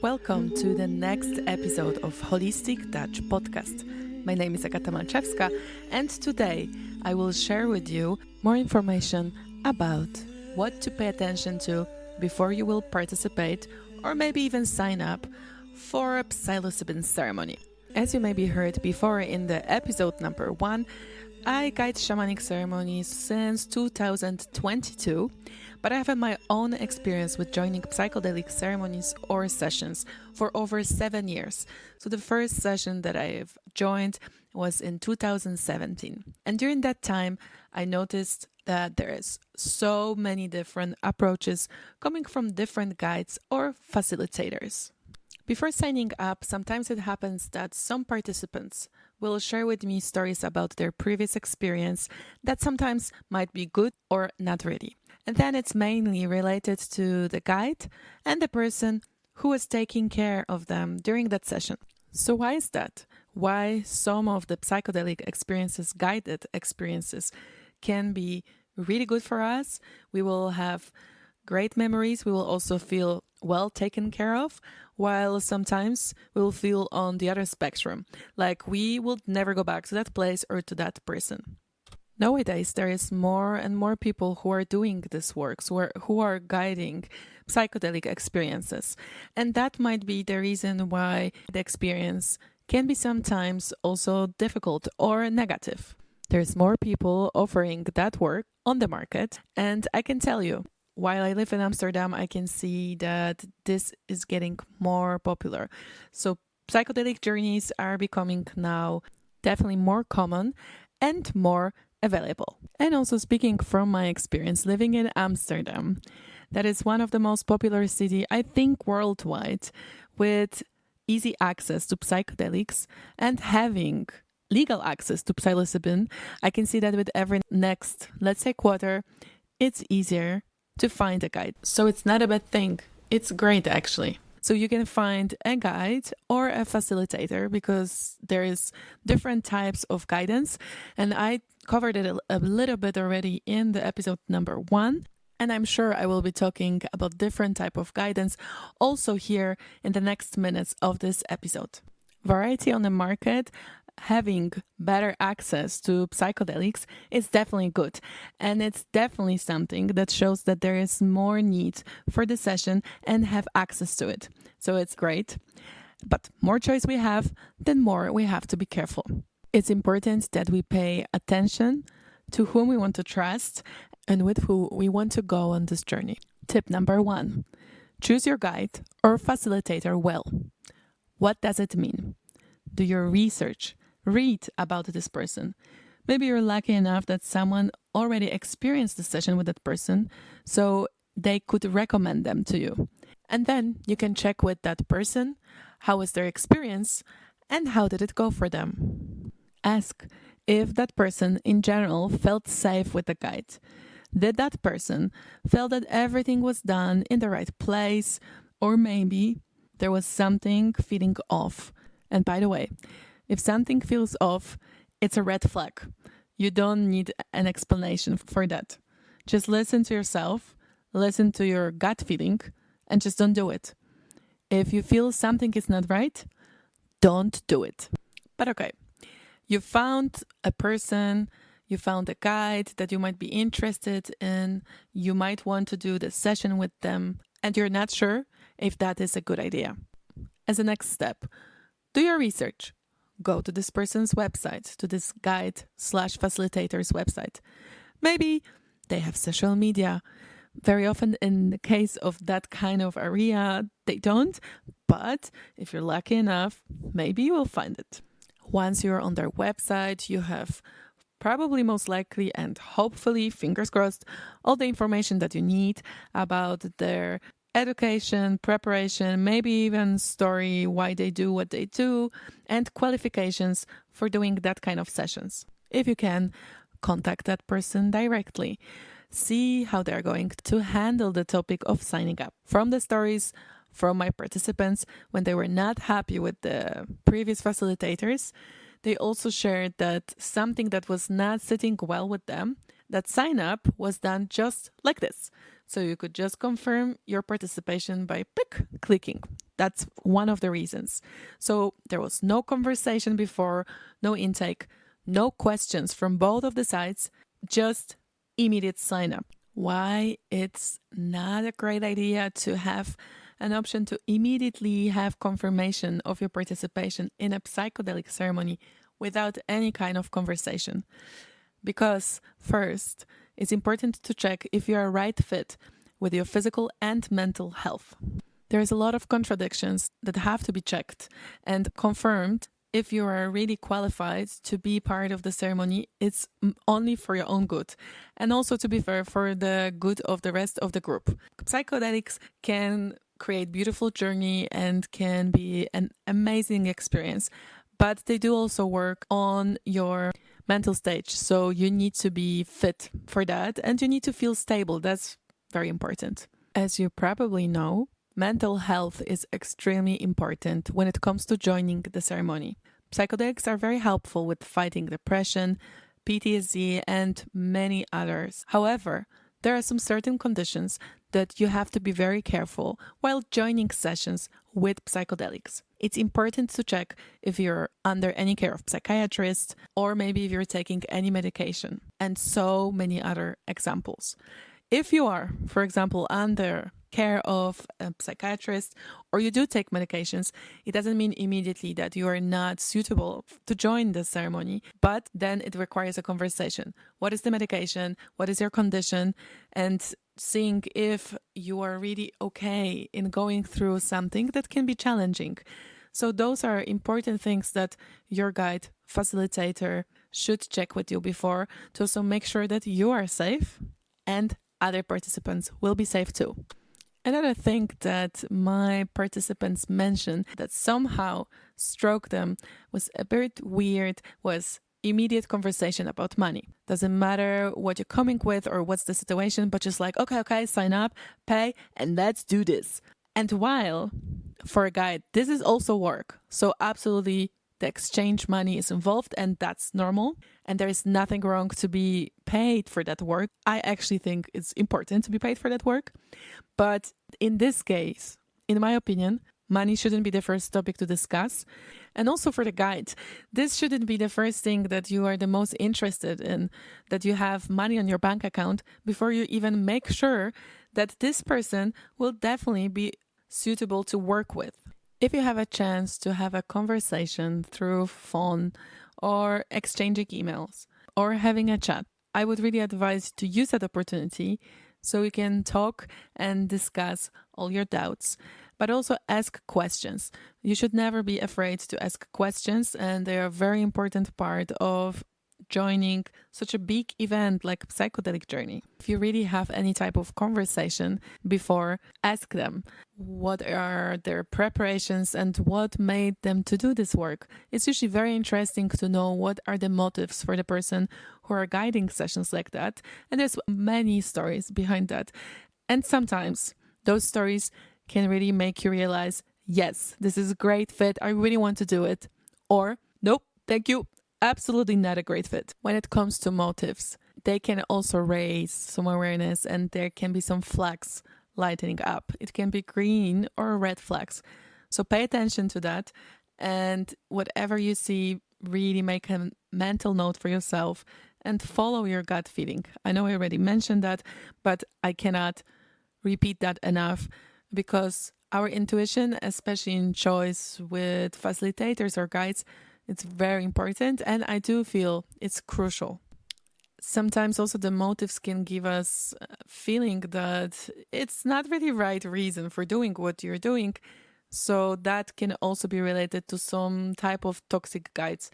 Welcome to the next episode of Holistic Touch podcast. My name is Agata Malczewska, and today I will share with you more information about what to pay attention to before you will participate or maybe even sign up for a psilocybin ceremony. As you maybe heard before in the episode number 1, I guide shamanic ceremonies since 2022, but I have had my own experience with joining psychedelic ceremonies or sessions for over 7 years. So the first session that I've joined was in 2017. And during that time, I noticed that there is so many different approaches coming from different guides or facilitators. Before signing up, sometimes it happens that some participants will share with me stories about their previous experience that sometimes might be good or not really. And then it's mainly related to the guide and the person who was taking care of them during that session. So why is that? Why some of the psychedelic experiences, guided experiences, can be really good for us? We will have great memories. We will also feel well taken care of, while sometimes we will feel on the other spectrum, like we will never go back to that place or to that person. Nowadays, there is more and more people who are doing this work, who are guiding psychedelic experiences. And that might be the reason why the experience can be sometimes also difficult or negative. There's more people offering that work on the market, and I can tell you, while I live in Amsterdam, I can see that this is getting more popular. So psychedelic journeys are becoming now definitely more common and more available. And also speaking from my experience living in Amsterdam, that is one of the most popular cities, I think, worldwide, with easy access to psychedelics and having legal access to psilocybin. I can see that with every next, let's say, quarter, it's easier to find a guide. So it's not a bad thing. It's great, actually. So you can find a guide or a facilitator because there is different types of guidance. And I covered it a little bit already in the episode number 1. And I'm sure I will be talking about different type of guidance also here in the next minutes of this episode. Variety on the market, having better access to psychedelics is definitely good. And it's definitely something that shows that there is more need for the session and have access to it. So it's great. But more choice we have, then more we have to be careful. It's important that we pay attention to whom we want to trust and with who we want to go on this journey. Tip number 1, choose your guide or facilitator well. What does it mean? Do your research. Read about this person. Maybe you're lucky enough that someone already experienced the session with that person, so they could recommend them to you. And then you can check with that person, how was their experience, and how did it go for them. Ask if that person in general felt safe with the guide. Did that person feel that everything was done in the right place, or maybe there was something feeling off? And by the way, if something feels off, it's a red flag. You don't need an explanation for that. Just listen to yourself, listen to your gut feeling, and just don't do it. If you feel something is not right, don't do it. But okay, you found a person, you found a guide that you might be interested in, you might want to do the session with them, and you're not sure if that is a good idea. As a next step, do your research. Go to this person's website, to this guide/facilitator's website. Maybe they have social media. Very often in the case of that kind of area, they don't. But if you're lucky enough, maybe you will find it. Once you're on their website, you have probably most likely and hopefully, fingers crossed, all the information that you need about their education, preparation, maybe even story, why they do what they do, and qualifications for doing that kind of sessions. If you can, contact that person directly. See how they're going to handle the topic of signing up. From the stories from my participants, when they were not happy with the previous facilitators, They also shared that something that was not sitting well with them, that sign up was done just like this. So you could just confirm your participation by clicking. That's one of the reasons. So there was no conversation before, no intake, no questions from both of the sides, just immediate sign up. Why it's not a great idea to have an option to immediately have confirmation of your participation in a psychedelic ceremony without any kind of conversation. Because first, it's important to check if you're a right fit with your physical and mental health. There's a lot of contradictions that have to be checked and confirmed. If you are really qualified to be part of the ceremony, it's only for your own good. And also, to be fair, for the good of the rest of the group. Psychedelics can create beautiful journey and can be an amazing experience, but they do also work on your mental stage. So you need to be fit for that and you need to feel stable. That's very important. As you probably know, mental health is extremely important when it comes to joining the ceremony. Psychedelics are very helpful with fighting depression, PTSD, and many others. However, there are some certain conditions that you have to be very careful while joining sessions with psychedelics. It's important to check if you're under any care of psychiatrist or maybe if you're taking any medication, and so many other examples. If you are, for example, under care of a psychiatrist or you do take medications, it doesn't mean immediately that you are not suitable to join the ceremony, but then it requires a conversation. What is the medication? What is your condition? And seeing if you are really okay in going through something that can be challenging. So those are important things that your guide, facilitator should check with you before to also make sure that you are safe and other participants will be safe too. Another thing that my participants mentioned that somehow struck them was a bit weird was immediate conversation about money. Doesn't matter what you're coming with or what's the situation, but just like, okay, sign up, pay, and let's do this. And while for a guide, this is also work. So absolutely the exchange money is involved and that's normal. And there is nothing wrong to be paid for that work. I actually think it's important to be paid for that work. But in this case, in my opinion, money shouldn't be the first topic to discuss. And also for the guide, this shouldn't be the first thing that you are the most interested in, that you have money on your bank account before you even make sure that this person will definitely be suitable to work with. If you have a chance to have a conversation through phone or exchanging emails or having a chat, I would really advise to use that opportunity so you can talk and discuss all your doubts, but also ask questions. You should never be afraid to ask questions, and they are a very important part of joining such a big event like psychedelic journey. If you really have any type of conversation before, ask them what are their preparations and what made them to do this work. It's usually very interesting to know what are the motives for the person who are guiding sessions like that, and there's many stories behind that. And sometimes those stories can really make you realize, yes, this is a great fit, I really want to do it, or nope, thank you, absolutely not a great fit. When it comes to motives, they can also raise some awareness and there can be some flags lighting up. It can be green or red flags. So pay attention to that, and whatever you see, really make a mental note for yourself and follow your gut feeling. I know I already mentioned that, but I cannot repeat that enough because our intuition, especially in choice with facilitators or guides, it's very important, and I do feel it's crucial. Sometimes also the motives can give us a feeling that it's not really right reason for doing what you're doing. So that can also be related to some type of toxic guides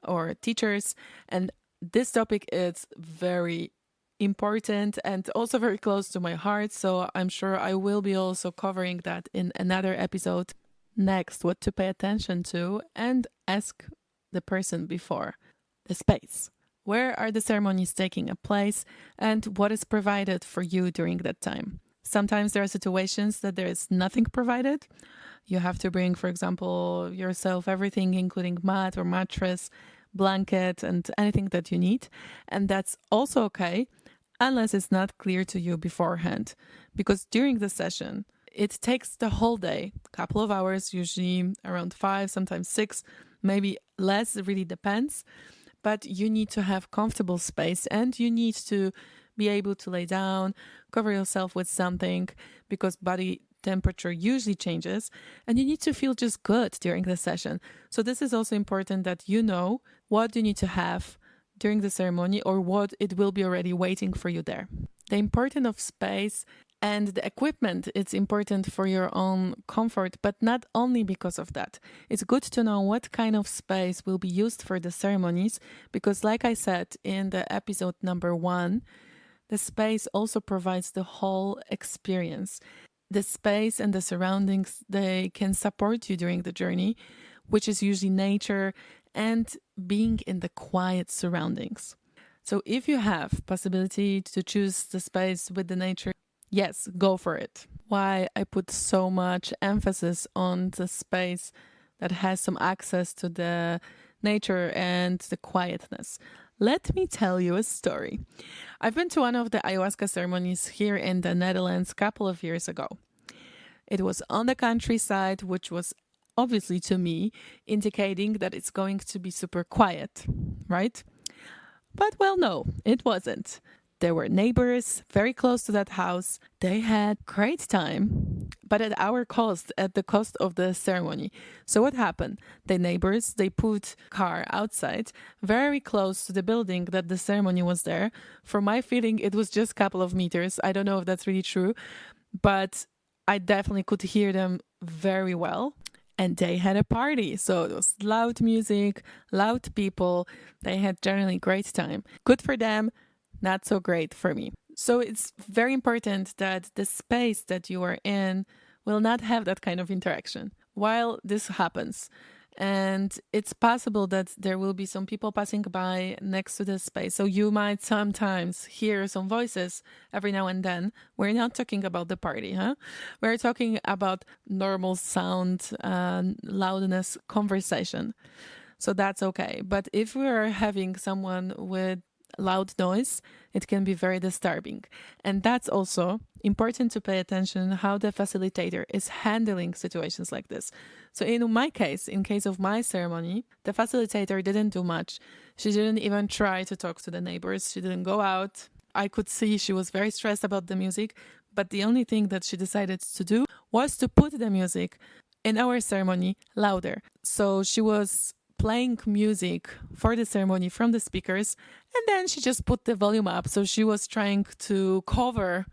or teachers. And this topic is very important and also very close to my heart. So I'm sure I will be also covering that in another episode. Next, what to pay attention to and ask the person before. The space. Where are the ceremonies taking place and what is provided for you during that time? Sometimes there are situations that there is nothing provided. You have to bring, for example, yourself everything, including mat or mattress, blanket, and anything that you need. And that's also okay, unless it's not clear to you beforehand. Because during the session, it takes the whole day, a couple of hours, usually around 5, sometimes 6, maybe less, it really depends. But you need to have comfortable space and you need to be able to lay down, cover yourself with something because body temperature usually changes and you need to feel just good during the session. So this is also important that you know what you need to have during the ceremony or what it will be already waiting for you there. The importance of space and the equipment, it's important for your own comfort, but not only because of that. It's good to know what kind of space will be used for the ceremonies, because like I said in the episode number 1, the space also provides the whole experience. The space and the surroundings, they can support you during the journey, which is usually nature and being in the quiet surroundings. So if you have possibility to choose the space with the nature, yes, go for it. Why I put so much emphasis on the space that has some access to the nature and the quietness. Let me tell you a story. I've been to one of the ayahuasca ceremonies here in the Netherlands a couple of years ago. It was on the countryside, which was obviously to me indicating that it's going to be super quiet, right? But well, no, it wasn't. There were neighbors very close to that house. They had great time, but at our cost, at the cost of the ceremony. So what happened? The neighbors, they put car outside, very close to the building that the ceremony was there. For my feeling, it was just a couple of meters. I don't know if that's really true, but I definitely could hear them very well. And they had a party. So it was loud music, loud people. They had generally great time. Good for them, not so great for me. So it's very important that the space that you are in will not have that kind of interaction while this happens. And it's possible that there will be some people passing by next to this space. So you might sometimes hear some voices every now and then. We're not talking about the party, huh? We're talking about normal sound, loudness, conversation. So that's okay. But if we're having someone with loud noise, it can be very disturbing. And that's also important to pay attention how the facilitator is handling situations like this. So in my case, in case of my ceremony, the facilitator didn't do much. She didn't even try to talk to the neighbors. She didn't go out. I could see she was very stressed about the music, but the only thing that she decided to do was to put the music in our ceremony louder. So she was playing music for the ceremony from the speakers, and then she just put the volume up. So she was trying to cover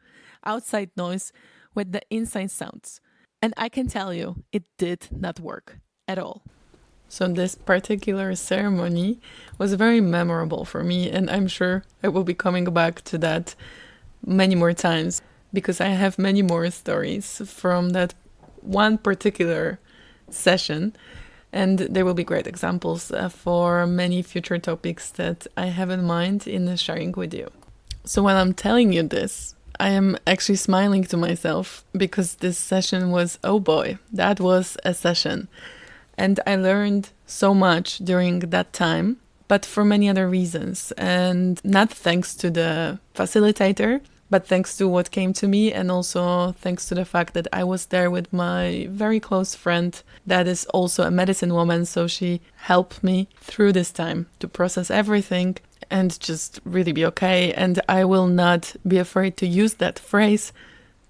outside noise with the inside sounds. And I can tell you, it did not work at all. So this particular ceremony was very memorable for me, and I'm sure I will be coming back to that many more times because I have many more stories from that one particular session. And there will be great examples for many future topics that I have in mind in sharing with you. So while I'm telling you this, I am actually smiling to myself because this session was, oh boy, that was a session. And I learned so much during that time, but for many other reasons. And not thanks to the facilitator, but thanks to what came to me, and also thanks to the fact that I was there with my very close friend that is also a medicine woman. So she helped me through this time to process everything and just really be okay. And I will not be afraid to use that phrase,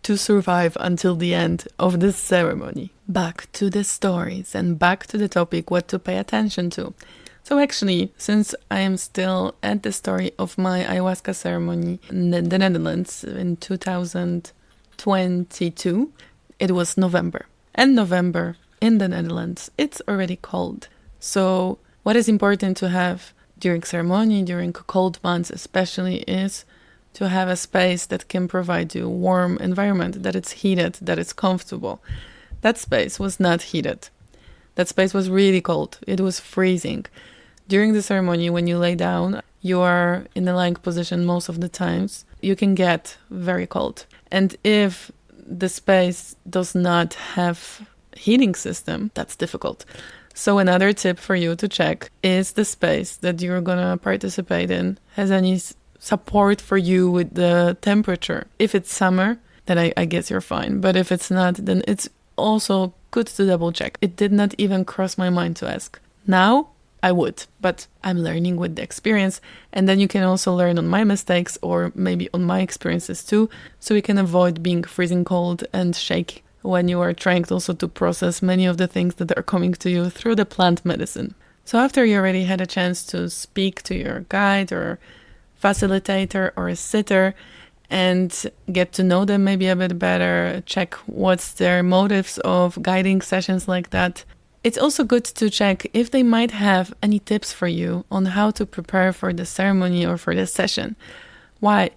to survive until the end of this ceremony. Back to the stories and back to the topic, what to pay attention to. So actually, since I am still at the story of my ayahuasca ceremony in the Netherlands in 2022, it was November. And November in the Netherlands, it's already cold. So what is important to have during ceremony, during cold months especially, is to have a space that can provide you a warm environment, that it's heated, that it's comfortable. That space was not heated. That space was really cold. It was freezing. During the ceremony, when you lay down, you are in a lying position most of the times. You can get very cold. And if the space does not have heating system, that's difficult. So another tip for you to check is the space that you're gonna participate in has any support for you with the temperature. If it's summer, then I guess you're fine. But if it's not, then it's also good to double check. It did not even cross my mind to ask. Now, I would, but I'm learning with the experience. And then you can also learn on my mistakes or maybe on my experiences too, so you can avoid being freezing cold and shaky when you are trying also to process many of the things that are coming to you through the plant medicine. So after you already had a chance to speak to your guide or facilitator or a sitter and get to know them maybe a bit better, check what's their motives of guiding sessions like that, it's also good to check if they might have any tips for you on how to prepare for the ceremony or for the session. Why?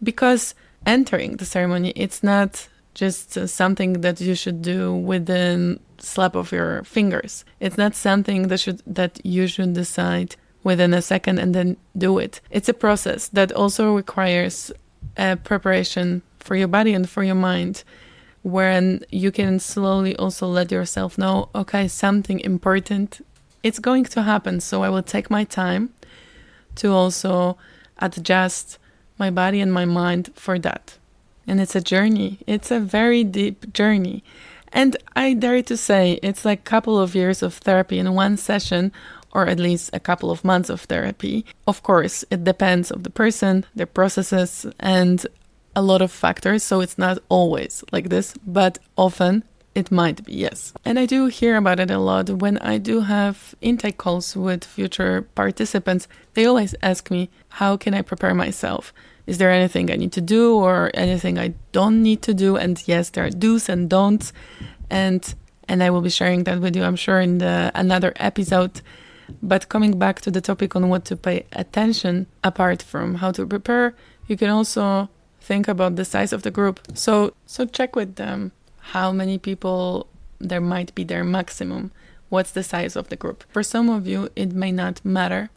Because entering the ceremony, it's not just something that you should do within slap of your fingers. It's not something that you should decide within a second and then do it. It's a process that also requires a preparation for your body and for your mind, wherein you can slowly also let yourself know, okay, something important, it's going to happen. So I will take my time to also adjust my body and my mind for that. And it's a journey. It's a very deep journey. And I dare to say it's like a couple of years of therapy in one session, or at least a couple of months of therapy. Of course, it depends on the person, their processes, and a lot of factors. So it's not always like this, but often it might be, yes. And I do hear about it a lot when I do have intake calls with future participants. They always ask me, how can I prepare myself? Is there anything I need to do or anything I don't need to do? And yes, there are do's and don'ts. And I will be sharing that with you, I'm sure, in another episode. But coming back to the topic on what to pay attention, apart from how to prepare, you can also think about the size of the group. So check with them how many people there might be their maximum. What's the size of the group? For some of you, it may not matter,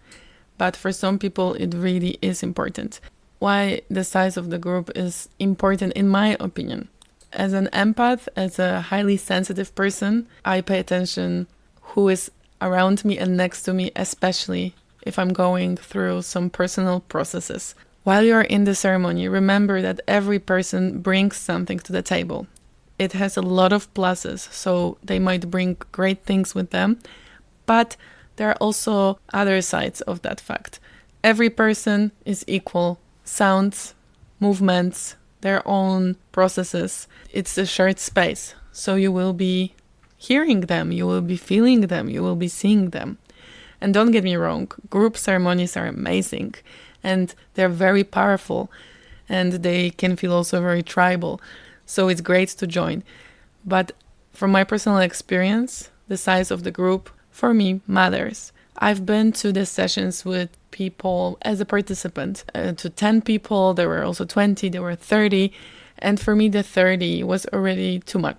but for some people, it really is important. Why the size of the group is important, in my opinion. As an empath, as a highly sensitive person, I pay attention who is around me and next to me, especially if I'm going through some personal processes. While you're in the ceremony, remember that every person brings something to the table. It has a lot of pluses, so they might bring great things with them, but there are also other sides of that fact. Every person is equal. Sounds, movements, their own processes. It's a shared space, so you will be hearing them, you will be feeling them, you will be seeing them. And don't get me wrong, group ceremonies are amazing and they're very powerful and they can feel also very tribal. So it's great to join. But from my personal experience, the size of the group for me matters. I've been to the sessions with people as a participant, to 10 people, there were also 20, there were 30. And for me, the 30 was already too much.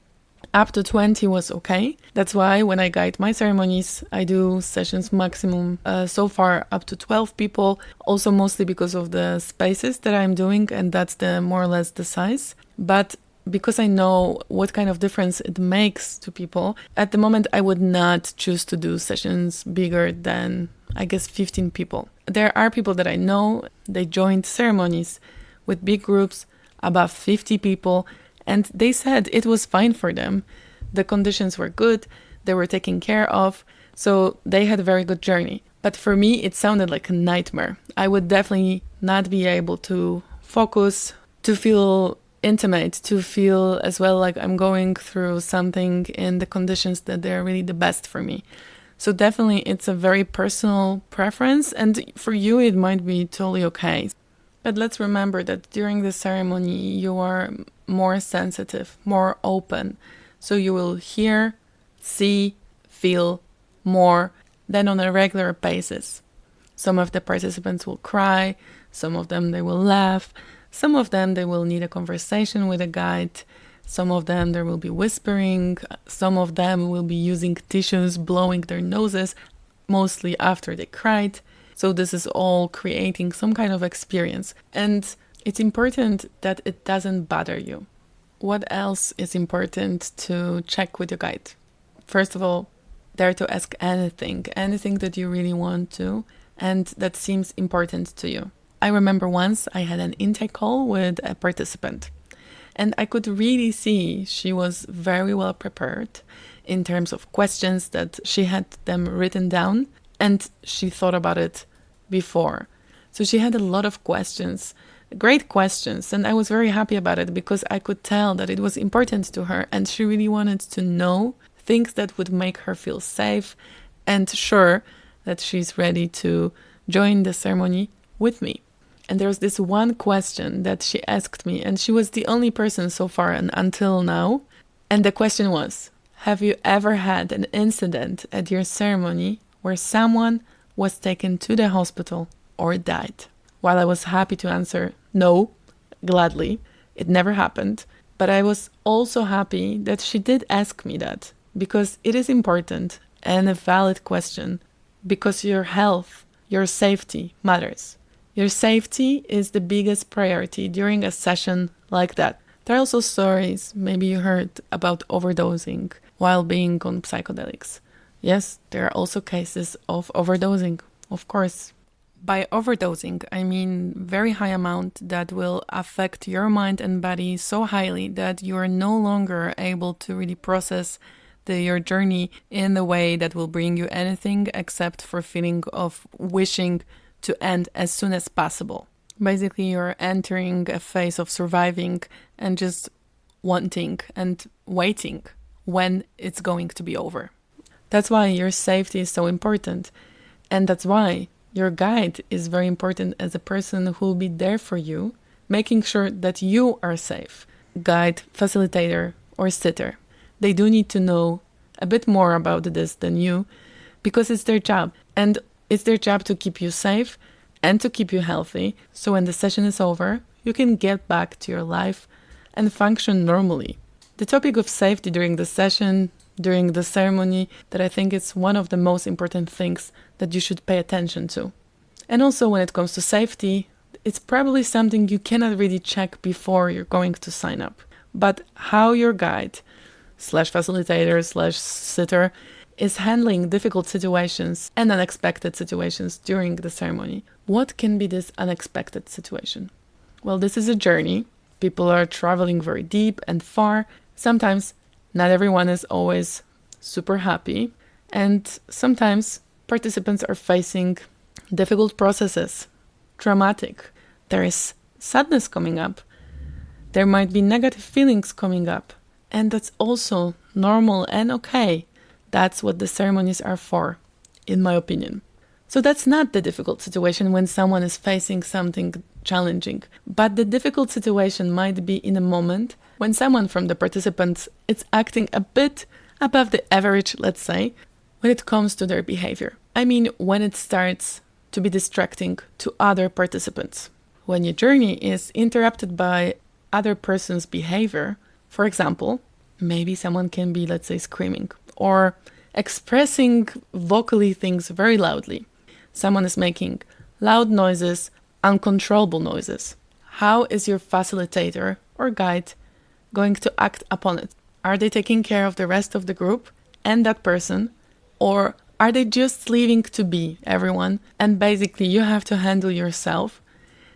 Up to 20 was okay. That's why when I guide my ceremonies, I do sessions maximum so far up to 12 people, also mostly because of the spaces that I'm doing, and that's the more or less the size. But because I know what kind of difference it makes to people, at the moment I would not choose to do sessions bigger than, I guess, 15 people. There are people that I know, they joined ceremonies with big groups, above 50 people, and they said it was fine for them. The conditions were good, they were taken care of, so they had a very good journey. But for me, it sounded like a nightmare. I would definitely not be able to focus, to feel intimate, to feel as well like I'm going through something in the conditions that they're really the best for me. So definitely it's a very personal preference, and for you it might be totally okay. But let's remember that during the ceremony you are more sensitive, more open. So you will hear, see, feel more than on a regular basis. Some of the participants will cry, some of them they will laugh, some of them they will need a conversation with a guide, some of them there will be whispering, some of them will be using tissues, blowing their noses, mostly after they cried. So this is all creating some kind of experience. And it's important that it doesn't bother you. What else is important to check with your guide? first of all, dare to ask anything that you really want to and that seems important to you. I remember once I had an intake call with a participant, and I could really see she was very well prepared in terms of questions, that she had them written down and she thought about it before. So she had a lot of questions, great questions, and I was very happy about it because I could tell that it was important to her and she really wanted to know things that would make her feel safe and sure that she's ready to join the ceremony with me. And there was this one question that she asked me, and she was the only person so far and until now. And the question was, have you ever had an incident at your ceremony where someone was taken to the hospital or died? While I was happy to answer no, gladly, it never happened. But I was also happy that she did ask me that, because it is important and a valid question, because your health, your safety matters. Your safety is the biggest priority during a session like that. There are also stories, maybe you heard, about overdosing while being on psychedelics. Yes, there are also cases of overdosing, of course. By overdosing, I mean very high amount that will affect your mind and body so highly that you are no longer able to really process your journey in the way that will bring you anything except for feeling of wishing to end as soon as possible. Basically, you're entering a phase of surviving and just wanting and waiting when it's going to be over. That's why your safety is so important. And that's why your guide is very important as a person who will be there for you, making sure that you are safe. Guide, facilitator, or sitter. They do need to know a bit more about this than you because it's their job. And it's their job to keep you safe and to keep you healthy. So when the session is over, you can get back to your life and function normally. The topic of safety during the session, during the ceremony, that I think is one of the most important things that you should pay attention to. And also when it comes to safety, it's probably something you cannot really check before you're going to sign up. But how your guide / facilitator / sitter is handling difficult situations and unexpected situations during the ceremony. What can be this unexpected situation? Well, this is a journey. People are traveling very deep and far. Sometimes not everyone is always super happy. And sometimes participants are facing difficult processes, traumatic. There is sadness coming up. There might be negative feelings coming up. And that's also normal and okay. That's what the ceremonies are for, in my opinion. So that's not the difficult situation when someone is facing something challenging. But the difficult situation might be in a moment when someone from the participants is acting a bit above the average, let's say, when it comes to their behavior. I mean, when it starts to be distracting to other participants. When your journey is interrupted by other person's behavior, for example, maybe someone can be, let's say, screaming or expressing vocally things very loudly. Someone is making loud noises, uncontrollable noises. How is your facilitator or guide going to act upon it? Are they taking care of the rest of the group and that person? Or are they just leaving to be everyone and basically you have to handle yourself?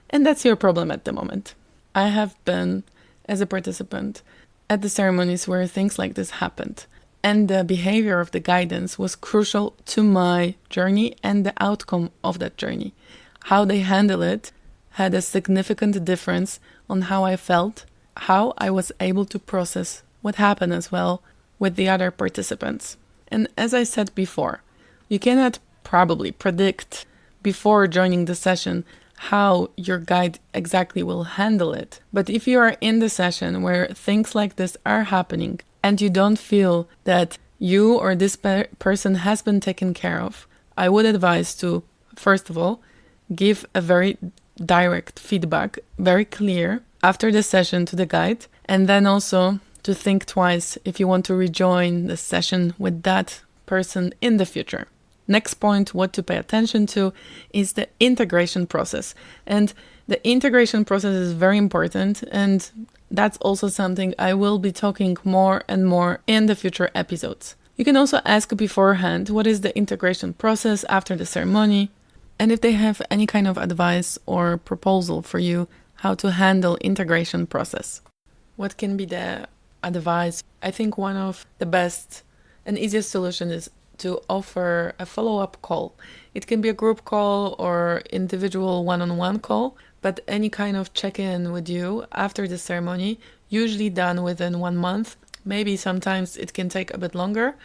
And that's your problem at the moment. I have been, as a participant, at the ceremonies where things like this happened. And the behavior of the guidance was crucial to my journey and the outcome of that journey. How they handle it had a significant difference on how I felt, how I was able to process what happened as well with the other participants. And as I said before, you cannot probably predict before joining the session how your guide exactly will handle it. But if you are in the session where things like this are happening and you don't feel that you or this person has been taken care of, I would advise to, first of all, give a very direct feedback, very clear, after the session to the guide, and then also to think twice if you want to rejoin the session with that person in the future. Next point, what to pay attention to, is the integration process. And the integration process is very important, and that's also something I will be talking more and more in the future episodes. You can also ask beforehand what is the integration process after the ceremony, and if they have any kind of advice or proposal for you how to handle integration process. What can be the advice? I think one of the best and easiest solution is to offer a follow-up call. It can be a group call or individual one-on-one call, but any kind of check-in with you after the ceremony, usually done within 1 month. Maybe sometimes it can take a bit longer,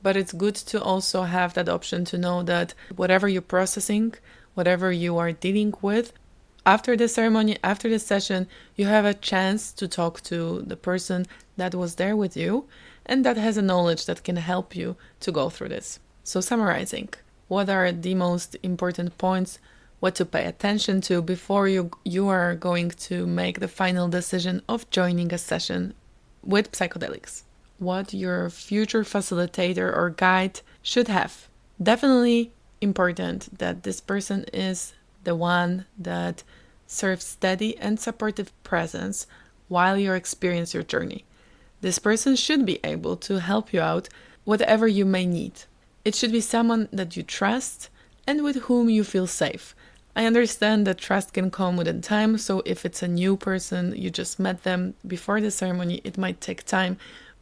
but it's good to also have that option to know that whatever you're processing, whatever you are dealing with, after the ceremony, after the session, you have a chance to talk to the person that was there with you and that has a knowledge that can help you to go through this. So summarizing, what are the most important points, what to pay attention to before you are going to make the final decision of joining a session with psychedelics? What your future facilitator or guide should have. Definitely important that this person is the one that serves steady and supportive presence while you experience your journey. This person should be able to help you out whatever you may need. It should be someone that you trust and with whom you feel safe. I understand that trust can come within time, so if it's a new person, you just met them before the ceremony, it might take time,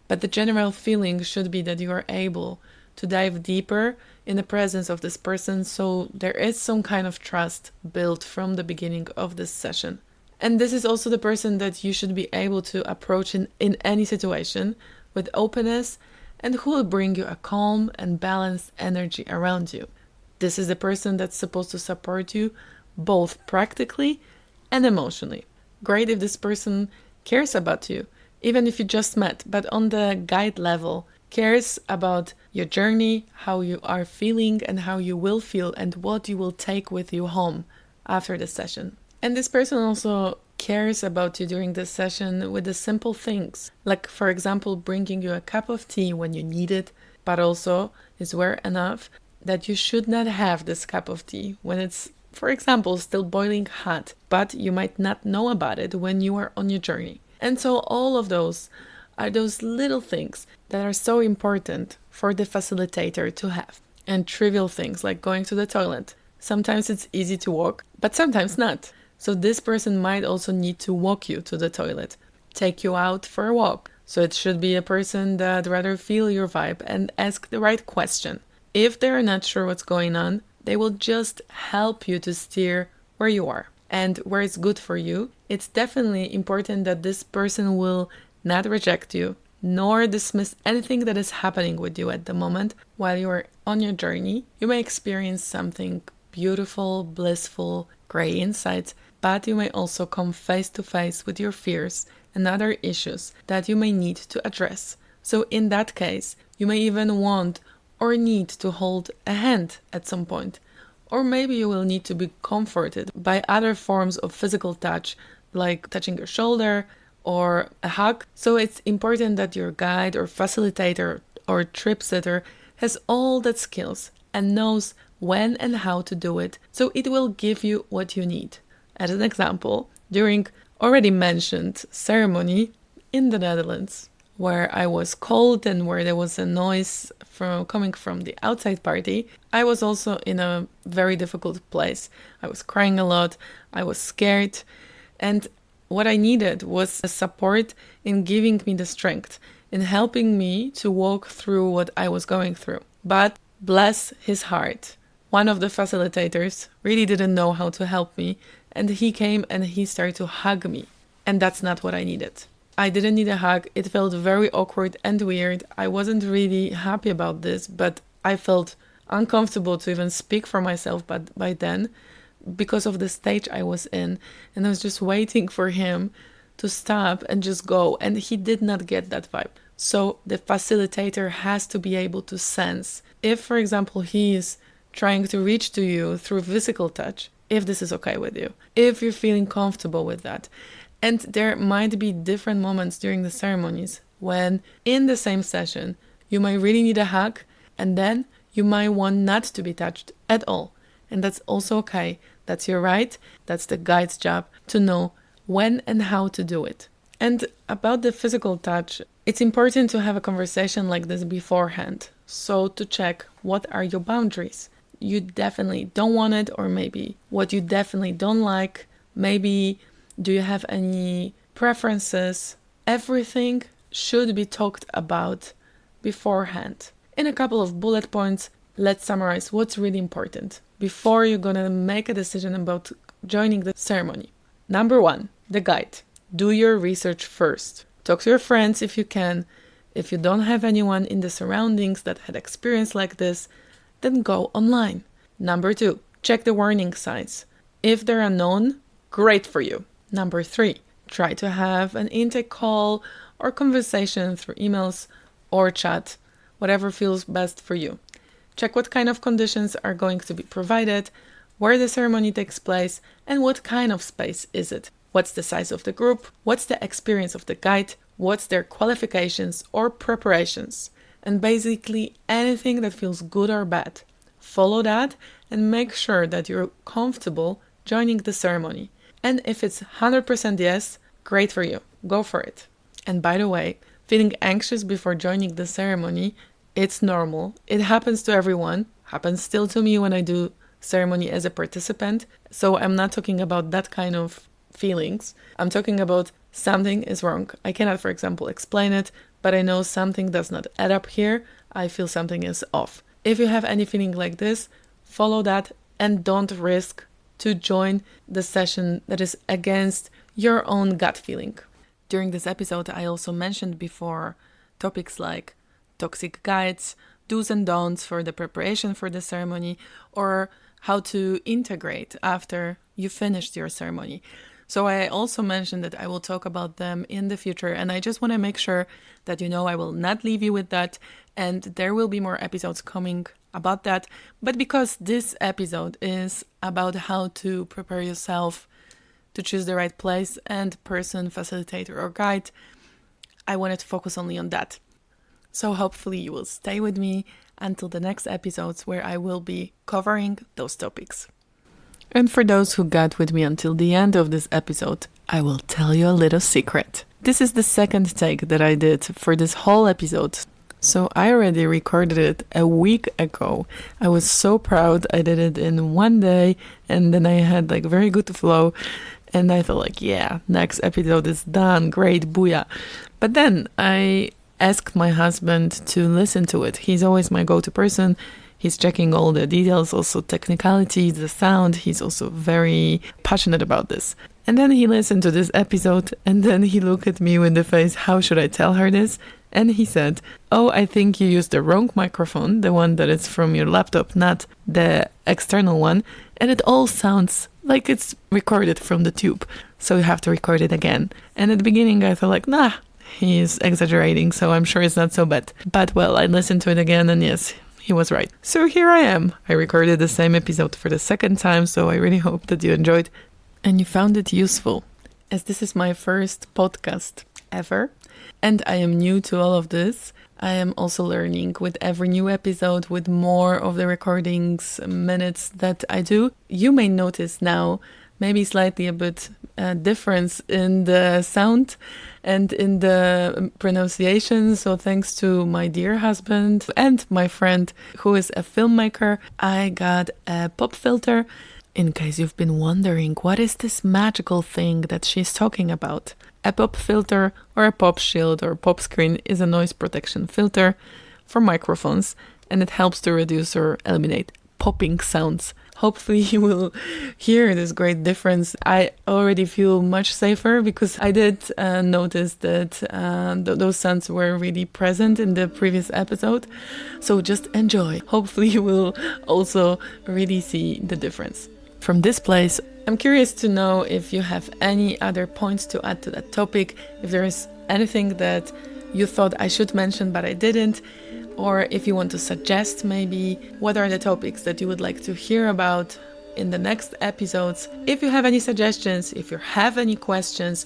but the general feeling should be that you are able to dive deeper in the presence of this person, so there is some kind of trust built from the beginning of this session. And this is also the person that you should be able to approach in any situation with openness and who will bring you a calm and balanced energy around you. This is the person that's supposed to support you both practically and emotionally. Great if this person cares about you, even if you just met, but on the guide level, cares about your journey, how you are feeling and how you will feel and what you will take with you home after the session. And this person also cares about you during the session with the simple things, like for example, bringing you a cup of tea when you need it, but also is aware enough that you should not have this cup of tea when it's, for example, still boiling hot, but you might not know about it when you are on your journey. And so all of those are those little things that are so important for the facilitator to have. And trivial things like going to the toilet. Sometimes it's easy to walk, but sometimes not. So this person might also need to walk you to the toilet, take you out for a walk. So it should be a person that rather feel your vibe and ask the right question. If they're not sure what's going on, they will just help you to steer where you are and where it's good for you. It's definitely important that this person will not reject you, nor dismiss anything that is happening with you at the moment while you are on your journey. You may experience something beautiful, blissful, great insights, but you may also come face to face with your fears and other issues that you may need to address. So in that case, you may even want or need to hold a hand at some point. Or maybe you will need to be comforted by other forms of physical touch, like touching your shoulder or a hug. So it's important that your guide or facilitator or trip sitter has all that skills and knows when and how to do it, so it will give you what you need. As an example, during already mentioned ceremony in the Netherlands, where I was cold and where there was a noise coming from the outside party, I was also in a very difficult place. I was crying a lot, I was scared, and what I needed was a support in giving me the strength, in helping me to walk through what I was going through. But bless his heart, one of the facilitators really didn't know how to help me, and he came and he started to hug me. And that's not what I needed. I didn't need a hug. It felt very awkward and weird. I wasn't really happy about this, but I felt uncomfortable to even speak for myself by then because of the stage I was in. And I was just waiting for him to stop and just go. And he did not get that vibe. So the facilitator has to be able to sense if, for example, he is trying to reach to you through physical touch, if this is okay with you, if you're feeling comfortable with that. And there might be different moments during the ceremonies when in the same session, you might really need a hug and then you might want not to be touched at all. And that's also okay. That's your right. That's the guide's job to know when and how to do it. And about the physical touch, it's important to have a conversation like this beforehand. So to check what are your boundaries. You definitely don't want it, or maybe what you definitely don't like. Maybe do you have any preferences? Everything should be talked about beforehand. In a couple of bullet points, let's summarize what's really important before you're gonna make a decision about joining the ceremony. Number 1, the guide. Do your research first. Talk to your friends if you can. If you don't have anyone in the surroundings that had experience like this, then go online. Number 2, check the warning signs. If they're unknown, great for you. Number 3, try to have an intake call or conversation through emails or chat, whatever feels best for you. Check what kind of conditions are going to be provided, where the ceremony takes place, and what kind of space is it. What's the size of the group? What's the experience of the guide? What's their qualifications or preparations? And basically anything that feels good or bad. Follow that and make sure that you're comfortable joining the ceremony. And if it's 100% yes, great for you. Go for it. And by the way, feeling anxious before joining the ceremony, it's normal. It happens to everyone. Happens still to me when I do ceremony as a participant. So I'm not talking about that kind of feelings. I'm talking about something is wrong. I cannot, for example, explain it, but I know something does not add up here. I feel something is off. If you have any feeling like this, follow that and don't risk to join the session that is against your own gut feeling. During this episode, I also mentioned before topics like toxic guides, do's and don'ts for the preparation for the ceremony, or how to integrate after you finished your ceremony. So I also mentioned that I will talk about them in the future, and I just want to make sure that you know I will not leave you with that, and there will be more episodes coming about that. But because this episode is about how to prepare yourself to choose the right place and person, facilitator, or guide, I wanted to focus only on that. So hopefully you will stay with me until the next episodes where I will be covering those topics. And for those who got with me until the end of this episode, I will tell you a little secret. This is the second take that I did for this whole episode. So I already recorded it a week ago. I was so proud. I did it in one day, and then I had like very good flow. And I thought like, yeah, next episode is done. Great, booyah. But then I asked my husband to listen to it. He's always my go-to person. He's checking all the details, also technicalities, the sound. He's also very passionate about this. And then he listened to this episode, and then he looked at me with the face, how should I tell her this? And he said, oh, I think you used the wrong microphone, the one that is from your laptop, not the external one. And it all sounds like it's recorded from the tube. So you have to record it again. And at the beginning I thought like, nah, he's exaggerating, so I'm sure it's not so bad. But well, I listened to it again, and yes, he was right. So here I am. I recorded the same episode for the second time, so I really hope that you enjoyed and you found it useful, as this is my first podcast ever, and I am new to all of this. I am also learning with every new episode, with more of the recordings, minutes that I do. You may notice now maybe slightly a bit difference in the sound and in the pronunciation. So thanks to my dear husband and my friend who is a filmmaker, I got a pop filter. In case you've been wondering, what is this magical thing that she's talking about? A pop filter or a pop shield or pop screen is a noise protection filter for microphones, and it helps to reduce or eliminate popping sounds. Hopefully you will hear this great difference. I already feel much safer because I did notice that those sounds were really present in the previous episode. So just enjoy. Hopefully you will also really see the difference. From this place, I'm curious to know if you have any other points to add to that topic, if there is anything that you thought I should mention but I didn't, or if you want to suggest maybe what are the topics that you would like to hear about in the next episodes. If you have any suggestions, if you have any questions,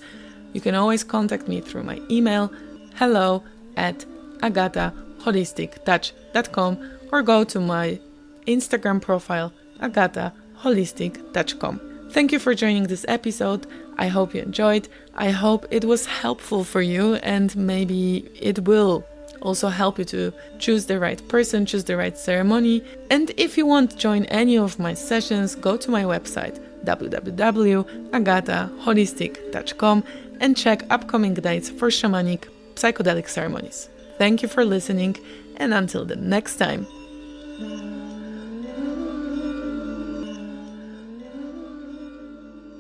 you can always contact me through my email, hello@agataholistictouch.com, or go to my Instagram profile, agataholistic.com. Thank you for joining this episode. I hope you enjoyed. I hope it was helpful for you, and maybe it will also help you to choose the right person, choose the right ceremony. And if you want to join any of my sessions, go to my website www.agataholistic.com and check upcoming dates for shamanic psychedelic ceremonies. Thank you for listening, and until the next time,